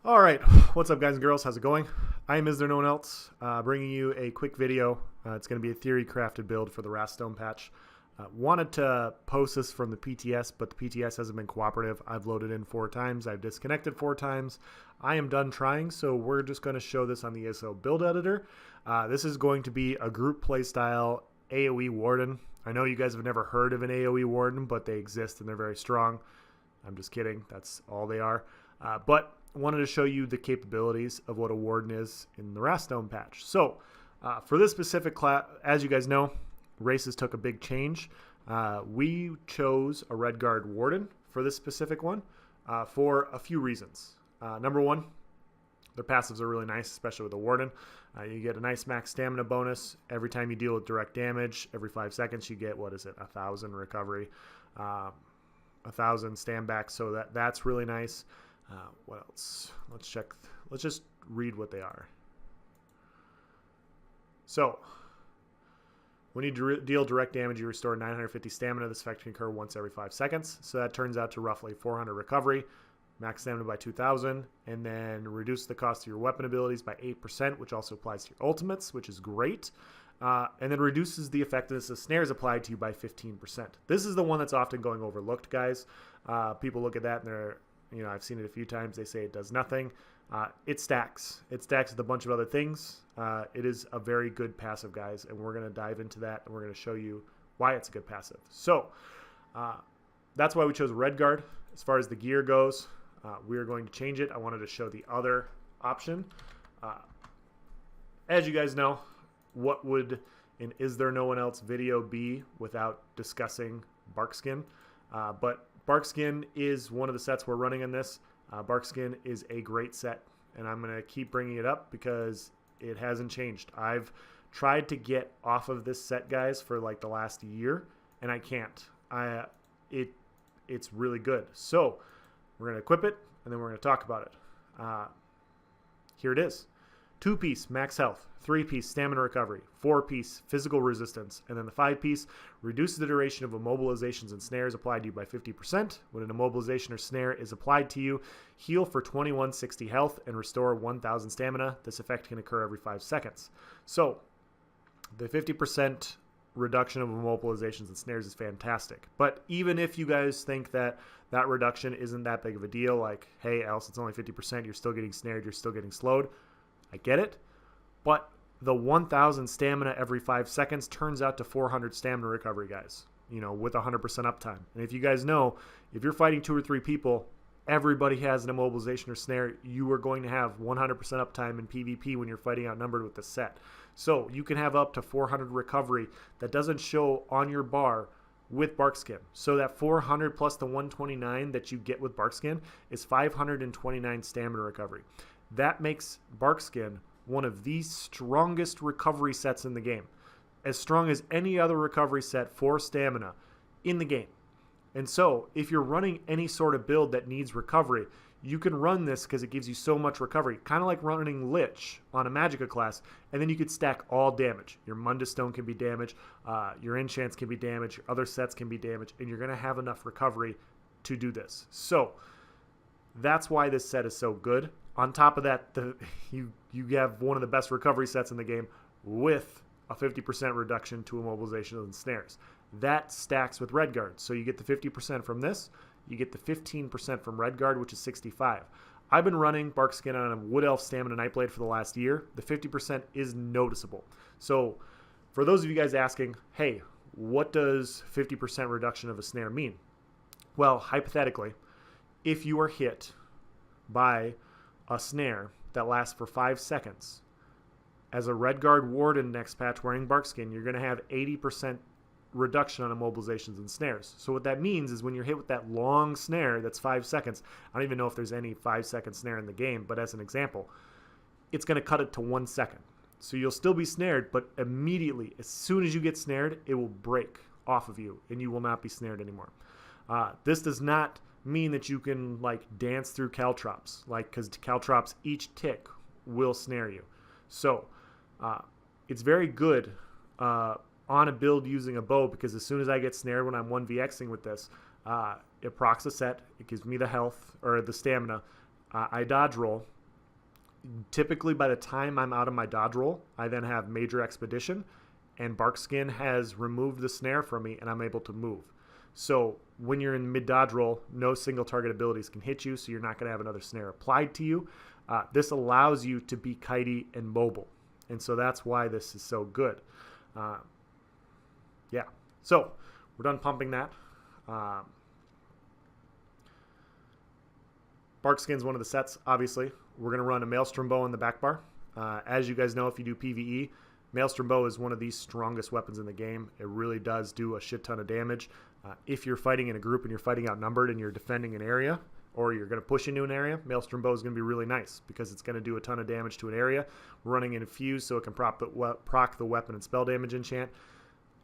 All right, what's up, guys and girls? How's it going? I am Is There No One Else, bringing you a quick video. It's going to be a theory crafted build for the Wrathstone patch. Wanted to post this from the PTS, but the PTS hasn't been cooperative. I've loaded in 4 times. I've disconnected 4 times. I am done trying, so we're just going to show this on the ESO build editor. This is going to be a group playstyle AoE Warden. I know you guys have never heard of an AoE Warden, but they exist and they're very strong. I'm just kidding. That's all they are. But wanted to show you the capabilities of what a Warden is in the Wrathstone patch. So for this specific class, as you guys know, races took a big change. We chose a Red Guard Warden for this specific one for a few reasons. Number one, their passives are really nice, especially with the Warden. You get a nice max stamina bonus every time you deal with direct damage. Every 5 seconds you get, 1,000 recovery, 1,000 stand back. So that's really nice. What else? Let's check. Let's just read what they are. So, when you deal direct damage, you restore 950 stamina. This effect can occur once every 5 seconds. So that turns out to roughly 400 recovery, max stamina by 2,000, and then reduce the cost of your weapon abilities by 8%, which also applies to your ultimates, which is great. And then reduces the effectiveness of snares applied to you by 15%. This is the one that's often going overlooked, guys. People look at that and they're, I've seen it a few times. They say it does nothing. It stacks. It stacks with a bunch of other things. It is a very good passive, guys, and we're going to dive into that, and we're going to show you why it's a good passive. So that's why we chose Red Guard. As far as the gear goes, we are going to change it. I wanted to show the other option. As you guys know, what would an Is There No One Else video be without discussing Barkskin? But Barkskin is one of the sets we're running in this. Barkskin is a great set, and I'm going to keep bringing it up because it hasn't changed. I've tried to get off of this set, guys, for like the last year, and I can't. It's really good. So we're going to equip it, and then we're going to talk about it. Here it is. 2-piece max health, 3-piece stamina recovery, 4-piece physical resistance, and then the 5-piece reduces the duration of immobilizations and snares applied to you by 50%. When an immobilization or snare is applied to you, heal for 2160 health and restore 1000 stamina. This effect can occur every 5 seconds. So the 50% reduction of immobilizations and snares is fantastic. But even if you guys think that that reduction isn't that big of a deal, like, hey, Alice, it's only 50%, you're still getting snared, you're still getting slowed, I get it, but the 1,000 stamina every 5 seconds turns out to 400 stamina recovery, guys, with 100% uptime. And if you guys know, if you're fighting 2 or 3 people, everybody has an immobilization or snare, you are going to have 100% uptime in PvP when you're fighting outnumbered with the set. So you can have up to 400 recovery that doesn't show on your bar with Barkskin. So that 400 plus the 129 that you get with Barkskin is 529 stamina recovery. That makes Barkskin one of the strongest recovery sets in the game. As strong as any other recovery set for stamina in the game. And so, if you're running any sort of build that needs recovery, you can run this because it gives you so much recovery. Kind of like running Lich on a Magicka class, and then you could stack all damage. Your Mundus Stone can be damaged, your enchants can be damaged, your other sets can be damaged, and you're going to have enough recovery to do this. That's why this set is so good. On top of that, you have one of the best recovery sets in the game with a 50% reduction to immobilizations and snares. That stacks with Red Guard. So you get the 50% from this, you get the 15% from Red Guard, which is 65. I've been running Barkskin on a Wood Elf Stamina Nightblade for the last year. The 50% is noticeable. So for those of you guys asking, hey, what does 50% reduction of a snare mean? Well, hypothetically, if you are hit by a snare that lasts for 5 seconds, as a Red Guard Warden next patch wearing Barkskin, you're going to have 80% reduction on immobilizations and snares. So what that means is when you're hit with that long snare that's 5 seconds, I don't even know if there's any 5-second snare in the game, but as an example, it's going to cut it to 1 second. So you'll still be snared, but immediately, as soon as you get snared, it will break off of you, and you will not be snared anymore. This does not mean that you can like dance through caltrops, because caltrops each tick will snare you. So it's very good on a build using a bow, because as soon as I get snared when I'm 1vxing with this, it procs a set, it gives me the health or the stamina, I dodge roll. Typically, by the time I'm out of my dodge roll, I then have Major Expedition, and Barkskin has removed the snare from me, and I'm able to move. So when you're in mid-dodge roll, no single target abilities can hit you, so you're not going to have another snare applied to you. This allows you to be kitey and mobile, and so that's why this is so good. Yeah, so we're done pumping that. Barkskin's one of the sets, obviously. We're going to run a Maelstrom Bow in the back bar. As you guys know, if you do PvE, Maelstrom Bow is one of the strongest weapons in the game. It really does do a shit ton of damage. If you're fighting in a group and you're fighting outnumbered and you're defending an area, or you're going to push into an area, Maelstrom Bow is going to be really nice because it's going to do a ton of damage to an area. We're running in Infuse, so it can proc the weapon and spell damage enchant.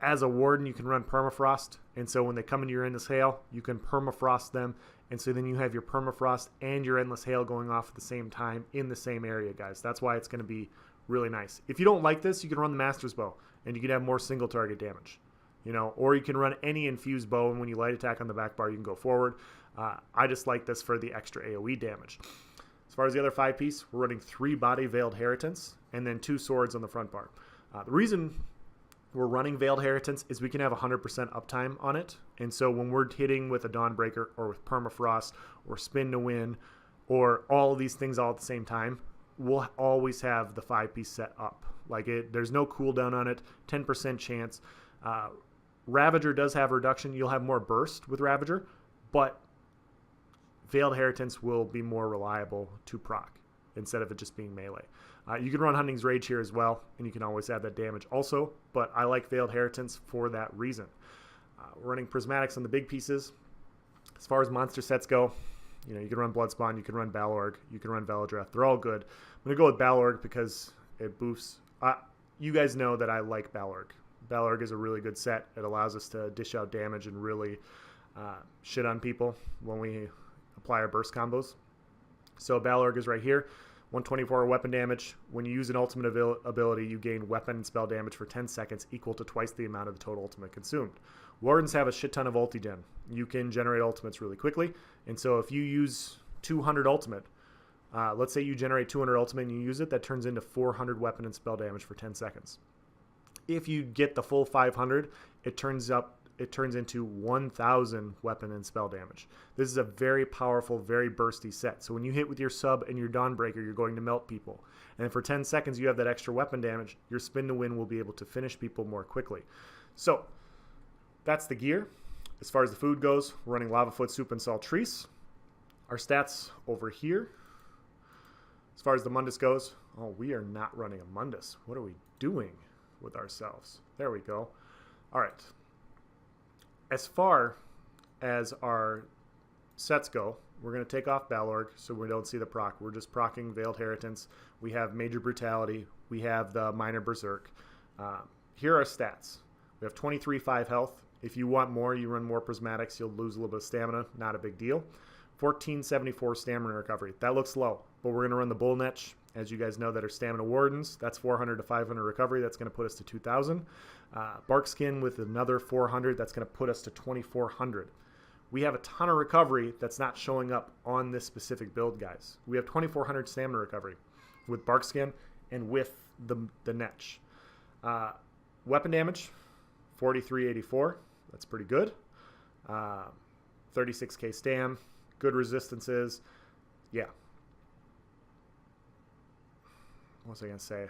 As a Warden, you can run Permafrost, and so when they come into your Endless Hail, you can Permafrost them, and so then you have your Permafrost and your Endless Hail going off at the same time in the same area, guys. That's why it's going to be really nice. If you don't like this, you can run the Master's Bow, and you can have more single target damage. Or you can run any infused bow, and when you light attack on the back bar, you can go forward. I just like this for the extra AoE damage. As far as the other 5-piece, we're running 3 Body Veiled Heritance, and then 2 swords on the front bar. The reason we're running Veiled Heritance is we can have 100% uptime on it, and so when we're hitting with a Dawnbreaker, or with Permafrost, or Spin to Win, or all of these things all at the same time, we'll always have the 5-piece set up. There's no cooldown on it, 10% chance. Ravager does have a reduction. You'll have more burst with Ravager, but Veiled Heritance will be more reliable to proc instead of it just being melee. You can run Hunting's Rage here as well, and you can always add that damage also, but I like Veiled Heritance for that reason. We're running Prismatics on the big pieces. As far as monster sets go, you can run Bloodspawn, you can run Balorg, you can run Veladreth. They're all good. I'm going to go with Balorg because it boosts. You guys know that I like Balorg. Balorg is a really good set. It allows us to dish out damage and really shit on people when we apply our burst combos. So Balorg is right here. 124 weapon damage. When you use an ultimate ability, you gain weapon and spell damage for 10 seconds, equal to twice the amount of the total ultimate consumed. Wardens have a shit ton of ulti gen. You can generate ultimates really quickly, and so if you use 200 ultimate, let's say you generate 200 ultimate and you use it, that turns into 400 weapon and spell damage for 10 seconds. If you get the full 500, it turns into 1,000 weapon and spell damage. This is a very powerful, very bursty set. So when you hit with your sub and your Dawnbreaker, you're going to melt people. And for 10 seconds, you have that extra weapon damage. Your Spin to Win will be able to finish people more quickly. So that's the gear. As far as the food goes, we're running Lavafoot, Soup, and Saltrice. Our stats over here. As far as the Mundus goes, we are not running a Mundus. What are we doing with ourselves? There we go. All right. As far as our sets go, we're going to take off Balorg so we don't see the proc. We're just procking Veiled Heritance. We have Major Brutality. We have the Minor Berserk. Here are our stats. We have 23 health. If you want more, you run more Prismatics. You'll lose a little bit of stamina. Not a big deal. 1474 stamina recovery. That looks low, but we're going to run the Bull Netch. As you guys know, that are Stamina Wardens. That's 400 to 500 recovery. That's going to put us to 2,000. Barkskin with another 400. That's going to put us to 2,400. We have a ton of recovery that's not showing up on this specific build, guys. We have 2,400 stamina recovery with Barkskin and with the Netch. Weapon damage, 4384. That's pretty good. 36k stam. Good resistances. Yeah. What was I going to say?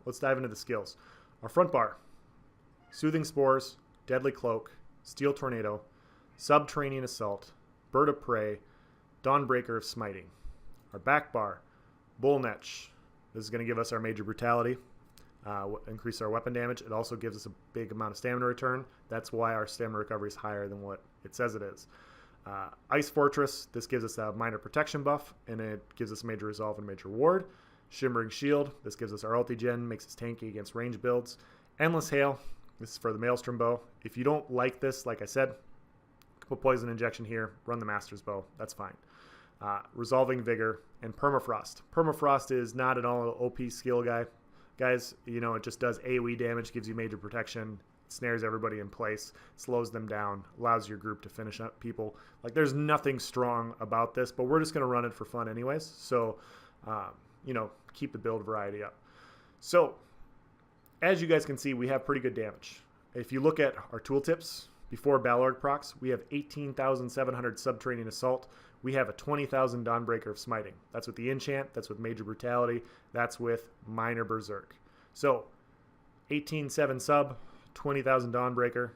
Let's dive into the skills. Our front bar. Soothing Spores, Deadly Cloak, Steel Tornado, Subterranean Assault, Bird of Prey, Dawnbreaker of Smiting. Our back bar. Bull Netch. This is going to give us our Major Brutality. Increase our weapon damage. It also gives us a big amount of stamina return. That's why our stamina recovery is higher than what it says it is. Ice Fortress. This gives us a minor protection buff, and it gives us Major Resolve and Major Ward. Shimmering Shield. This gives us our ulti gen, makes us tanky against range builds. Endless Hail. This is for the Maelstrom Bow. If you don't like this, like I said, put Poison Injection here, run the Master's Bow. That's fine. Resolving Vigor and Permafrost. Permafrost is not an all OP skill guy. Guys, it just does AoE damage, gives you major protection. snares everybody in place, slows them down, allows your group to finish up people. Like, there's nothing strong about this, but we're just going to run it for fun anyways. So, you know, keep the build variety up. So, as you guys can see, we have pretty good damage. If you look at our tooltips, before Balorg procs, we have 18,700 Subterranean Assault. We have a 20,000 Dawnbreaker of Smiting. That's with the enchant, that's with Major Brutality, that's with Minor Berserk. So, 18,700 sub, 20,000 Dawnbreaker,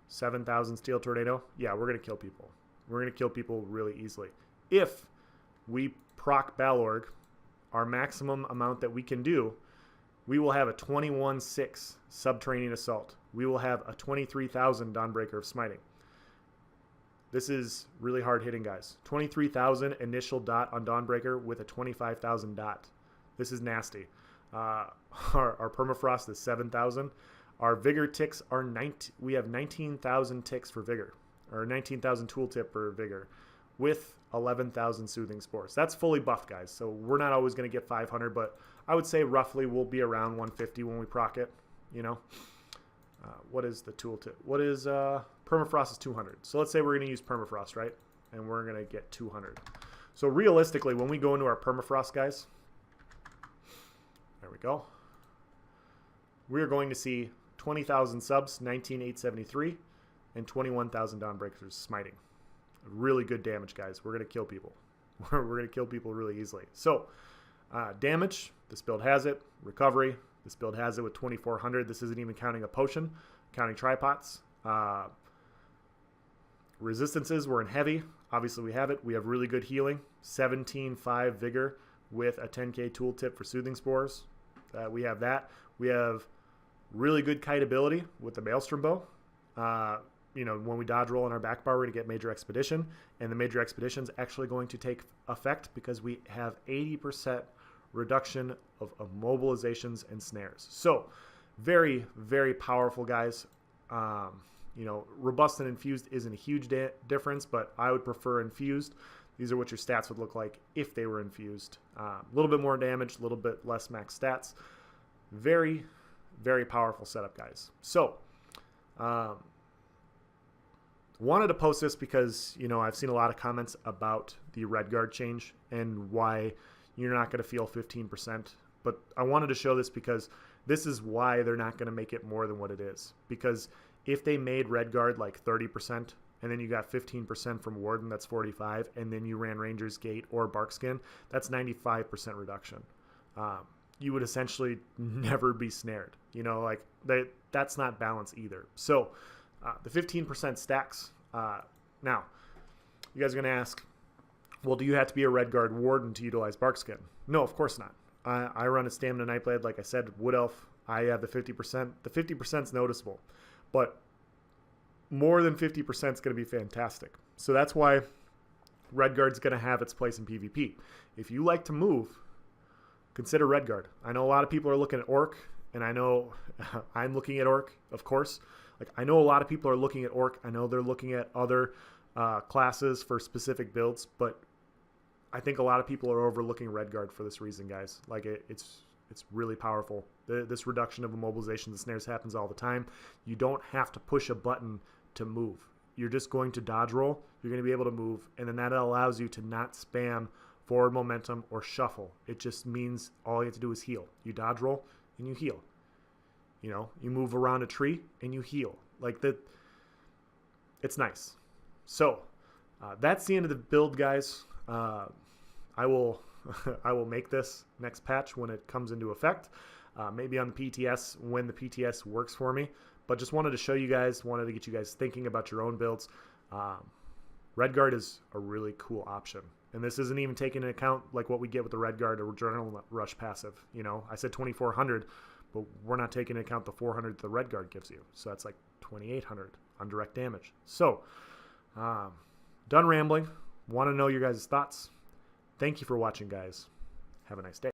7,000 Steel Tornado. Yeah, we're going to kill people. We're going to kill people really easily. If we proc Balorg, our maximum amount that we can do, we will have a 21,600 Subterranean Assault. We will have a 23,000 Dawnbreaker of Smiting. This is really hard hitting, guys. 23,000 initial dot on Dawnbreaker with a 25,000 dot. This is nasty. Our permafrost is 7,000. Our vigor ticks are 19. We have 19,000 ticks for vigor, or 19,000 tooltip for vigor, with 11,000 soothing spores. That's fully buffed, guys. So we're not always going to get 500, but I would say roughly we'll be around 150 when we proc it. You know, what is the tooltip? What is permafrost is 200. So let's say we're going to use permafrost, right? And we're going to get 200. So realistically, when we go into our permafrost, guys, there we go. We're going to see 20,000 subs, 19,873, and 21,000 Dawnbreakers smiting. Really good damage, guys. We're going to kill people. We're going to kill people really easily. So, damage, this build has it. Recovery, this build has it with 2,400. This isn't even counting a potion, counting tripods. Resistances, we're in heavy. Obviously, we have it. We have really good healing. 17,500 vigor with a 10k tooltip for soothing spores. We have that. We have really good kite ability with the Maelstrom bow. You know, when we dodge roll on our back bar, we're going to get Major Expedition, and the Major Expedition is actually going to take effect because we have 80% reduction of immobilizations and snares. So, very, very powerful, guys. You know, robust and infused isn't a huge difference, but I would prefer infused. These are what your stats would look like if they were infused. A little bit more damage, a little bit less max stats. Very, very powerful setup, guys. So, wanted to post this because, you know, I've seen a lot of comments about the red guard change and why you're not going to feel 15%. But I wanted to show this because this is why they're not going to make it more than what it is. Because if they made red guard like 30%, and then you got 15% from Warden, that's 45, and then you ran Ranger's Gate or Barkskin, that's 95% reduction. You would essentially never be snared. You know, like that's not balance either. So the 15% stacks. Now, you guys are going to ask, well, do you have to be a red guard Warden to utilize Barkskin? No, of course not. I run a Stamina Nightblade, like I said, Wood Elf. I have the 50%. The 50% is noticeable, but more than 50% is going to be fantastic. So that's why red guard's going to have its place in PvP. If you like to move, consider red guard. I know a lot of people are looking at Orc, and I know I'm looking at Orc, of course. Like, I know a lot of people are looking at Orc. I know they're looking at other classes for specific builds, but I think a lot of people are overlooking red guard for this reason, guys. Like, it's really powerful. This reduction of immobilization and snares happens all the time. You don't have to push a button to move. You're just going to dodge roll. You're going to be able to move, and then that allows you to not spam forward momentum or shuffle. It just means all you have to do is heal. You dodge roll and you heal. You know, you move around a tree and you heal. Like that, it's nice. So that's the end of the build, guys. I will make this next patch when it comes into effect. Maybe on the PTS when the PTS works for me. But just wanted to show you guys, wanted to get you guys thinking about your own builds. Red Guard is a really cool option. And this isn't even taking into account like what we get with the Red Guard or Adrenaline Rush passive. You know, I said 2,400, but we're not taking into account the 400 the Red Guard gives you. So that's like 2,800 on direct damage. So, done rambling. Want to know your guys' thoughts. Thank you for watching, guys. Have a nice day.